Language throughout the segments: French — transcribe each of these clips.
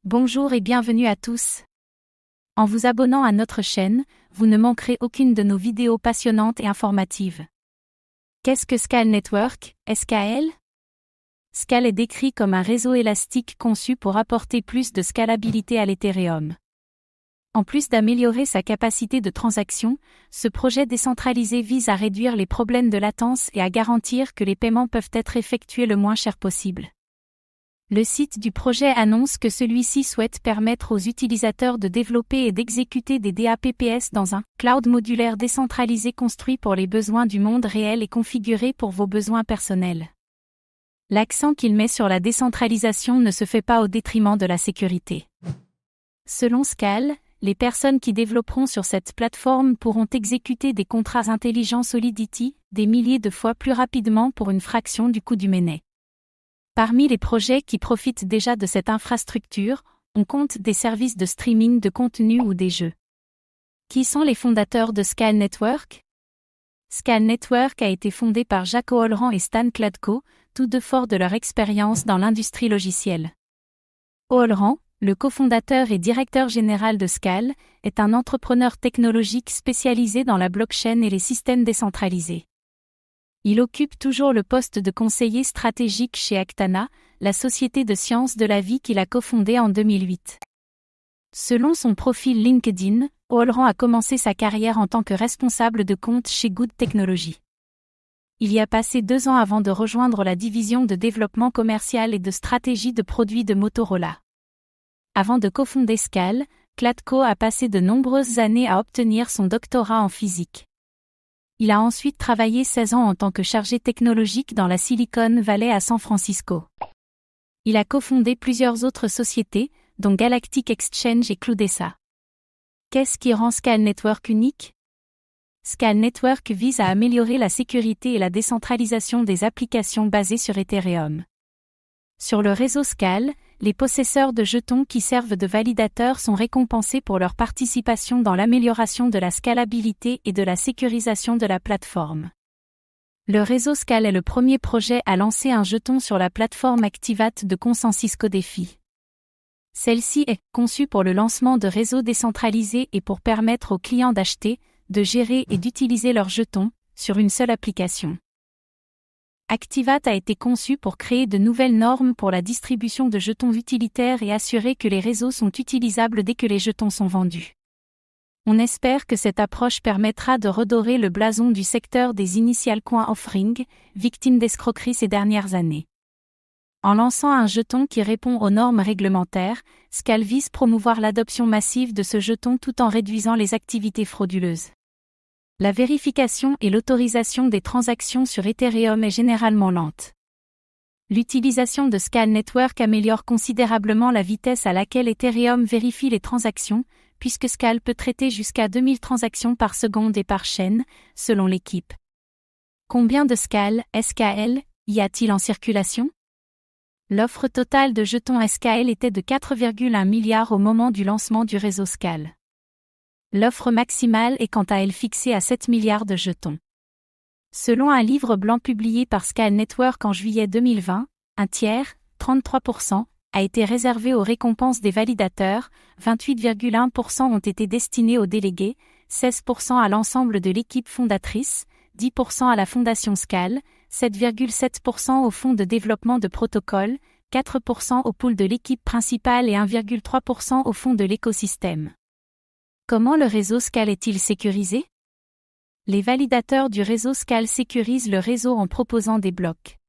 Bonjour et bienvenue à tous. En vous abonnant à notre chaîne, vous ne manquerez aucune de nos vidéos passionnantes et informatives. Qu'est-ce que Scale Network, SKL? Scale est décrit comme un réseau élastique conçu pour apporter plus de scalabilité à l'Ethereum. En plus d'améliorer sa capacité de transaction, ce projet décentralisé vise à réduire les problèmes de latence et à garantir que les paiements peuvent être effectués le moins cher possible. Le site du projet annonce que celui-ci souhaite permettre aux utilisateurs de développer et d'exécuter des DApps dans un cloud modulaire décentralisé construit pour les besoins du monde réel et configuré pour vos besoins personnels. L'accent qu'il met sur la décentralisation ne se fait pas au détriment de la sécurité. Selon Scale, les personnes qui développeront sur cette plateforme pourront exécuter des contrats intelligents Solidity des milliers de fois plus rapidement pour une fraction du coût du mainnet. Parmi les projets qui profitent déjà de cette infrastructure, on compte des services de streaming de contenu ou des jeux. Qui sont les fondateurs de Scale Network? Scale Network a été fondé par Jaco Olrand et Stan Kladko, tous deux forts de leur expérience dans l'industrie logicielle. Olrand, le cofondateur et directeur général de Scale, est un entrepreneur technologique spécialisé dans la blockchain et les systèmes décentralisés. Il occupe toujours le poste de conseiller stratégique chez Actana, la société de sciences de la vie qu'il a cofondée en 2008. Selon son profil LinkedIn, Olrand a commencé sa carrière en tant que responsable de compte chez Good Technology. Il y a passé 2 ans avant de rejoindre la division de développement commercial et de stratégie de produits de Motorola. Avant de cofonder Scale, Kladko a passé de nombreuses années à obtenir son doctorat en physique. Il a ensuite travaillé 16 ans en tant que chargé technologique dans la Silicon Valley à San Francisco. Il a cofondé plusieurs autres sociétés, dont Galactic Exchange et Cloudessa. Qu'est-ce qui rend Scale Network unique? Scale Network vise à améliorer la sécurité et la décentralisation des applications basées sur Ethereum. Sur le réseau Scale, les possesseurs de jetons qui servent de validateurs sont récompensés pour leur participation dans l'amélioration de la scalabilité et de la sécurisation de la plateforme. Le réseau Scale est le premier projet à lancer un jeton sur la plateforme Activate de Consensus Codefy. Celle-ci est conçue pour le lancement de réseaux décentralisés et pour permettre aux clients d'acheter, de gérer et d'utiliser leurs jetons sur une seule application. Activate a été conçu pour créer de nouvelles normes pour la distribution de jetons utilitaires et assurer que les réseaux sont utilisables dès que les jetons sont vendus. On espère que cette approche permettra de redorer le blason du secteur des initial coin offering, victime d'escroqueries ces dernières années. En lançant un jeton qui répond aux normes réglementaires, Scale vise promouvoir l'adoption massive de ce jeton tout en réduisant les activités frauduleuses. La vérification et l'autorisation des transactions sur Ethereum est généralement lente. L'utilisation de Scale Network améliore considérablement la vitesse à laquelle Ethereum vérifie les transactions, puisque Scale peut traiter jusqu'à 2000 transactions par seconde et par chaîne, selon l'équipe. Combien de Scale, SKL, y a-t-il en circulation? L'offre totale de jetons SKL était de 4,1 milliards au moment du lancement du réseau Scale. L'offre maximale est quant à elle fixée à 7 milliards de jetons. Selon un livre blanc publié par Scale Network en juillet 2020, un tiers, 33%, a été réservé aux récompenses des validateurs, 28,1% ont été destinés aux délégués, 16% à l'ensemble de l'équipe fondatrice, 10% à la fondation Scale, 7,7% au fonds de développement de protocoles, 4% au pool de l'équipe principale et 1,3% au fonds de l'écosystème. Comment le réseau Scale est-il sécurisé? Les validateurs du réseau Scale sécurisent le réseau en proposant des blocs.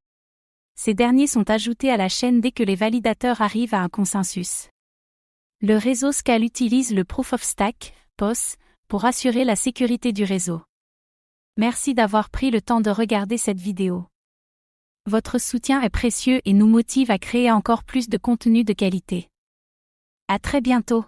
Ces derniers sont ajoutés à la chaîne dès que les validateurs arrivent à un consensus. Le réseau Scale utilise le Proof of Stake, POS, pour assurer la sécurité du réseau. Merci d'avoir pris le temps de regarder cette vidéo. Votre soutien est précieux et nous motive à créer encore plus de contenu de qualité. À très bientôt.